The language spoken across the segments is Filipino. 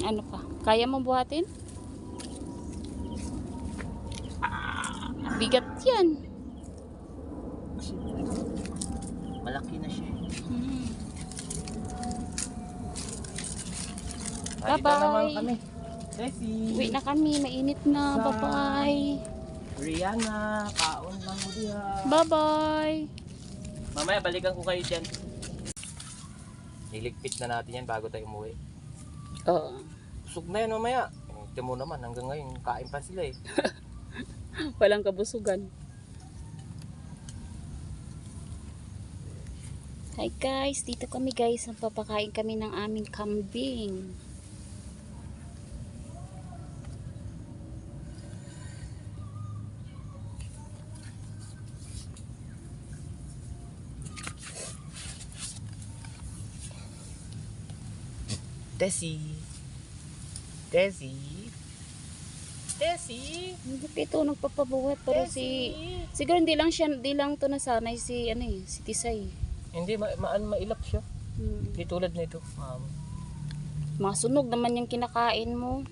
Ano pa? Kaya mo buhatin? Bigat yan. Malaki na siya. Hmm. Dito Bye-bye. naman kami. Ceci. Uwi na kami. Mainit na. Bye-bye. Rihanna. Kaon lang mo diha. Bye-bye. Mamaya balikan ko kayo dyan. Niligpit na natin yan bago tayo umuwi. Oo. Busog na yan mamaya. Ito mo naman hanggang ngayon kain pa sila eh. Walang kabusugan. Hi guys, dito kami guys. Papakain kami ng aming kambing. Tessie. Tessie. Tessie. Hindi ito nagpapabuhat pero siguro hindi lang to nasanay si si Tisay. Hindi mailap siya. Hindi tulad nito. Masunog naman yung kinakain mo.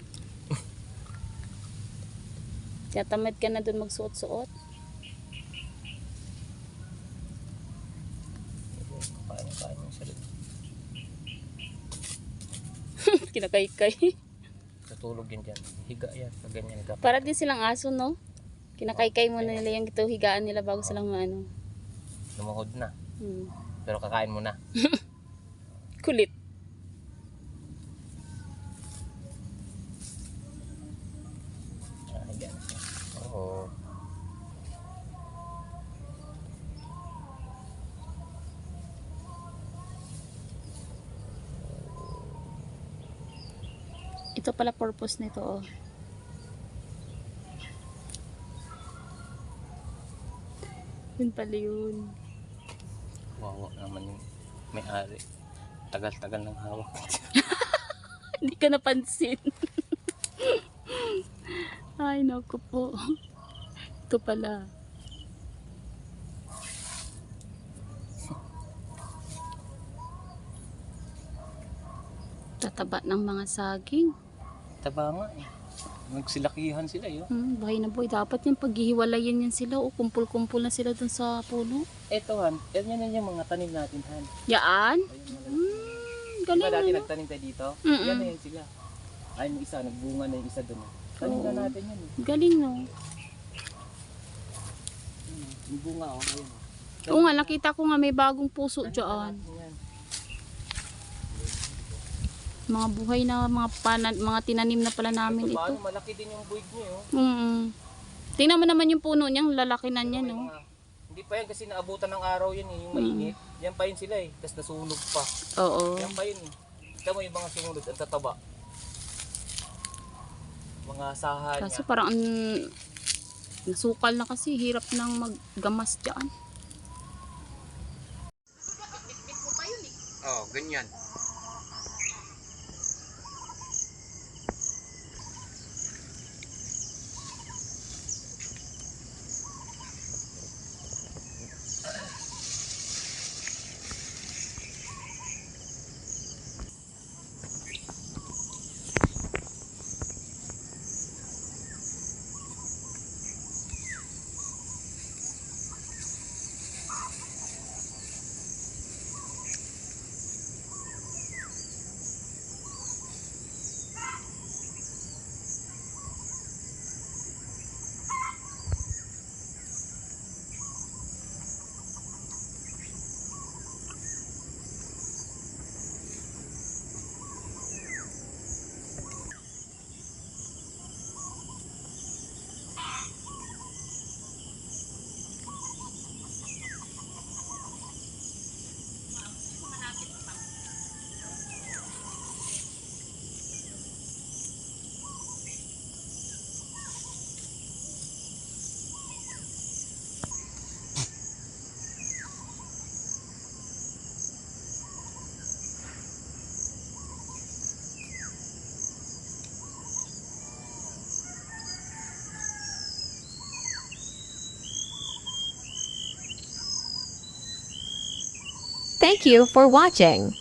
Tatamad ka na dun magsuot-suot. Kain yung salud. Kinakaykay. Natulog yan dyan. Higa yan. Ganyan ka. Para din silang aso, no? Kinakaykay mo na nila yung higaan nila bago silang Lumuhod na. Hmm. Pero kakain mo na. Kulit. Higa na siya. Oo. Ito pala purpose nito, oh. Yun pala yun. Wawa naman yung may-ari. Tagal-tagal ng hawak. Hindi ka napansin. Ay, naku po. Ito pala. Tataba ng mga saging. Taba nga eh. Nagsilakihan sila yun. Buhay na buhay. Dapat yung paghihiwalayin yan sila. O kumpul-kumpul na sila dun sa puno. Eto Han, yan yung mga tanim natin Han. Yaan? Galing Diba dati na. nagtanim tayo dito? Mm-mm. Yan na yan sila. Ay, yung isa, nagbunga na yung isa dun. Tanim na natin yan eh. Galing, no? Yung bunga oh, ayun oh. Oo nga, nakita ko nga may bagong puso dyan. Yan. Mga buhay na mga tinanim na pala namin ito. Paano, malaki din yung buig niyo. Tingnan mo naman yung puno niyang lalaki na niya, no? Hindi pa yan kasi naabutan ng araw yan eh, yung mainit. Yan pa yun sila eh, tapos nasunog pa. Oo. Yan pa yun eh. Kita mo yung mga sumunod, ang tataba. Mga sahan Kaso niya. parang nasukal na kasi, hirap nang maggamas dyan. Oh, ganyan. Thank you for watching.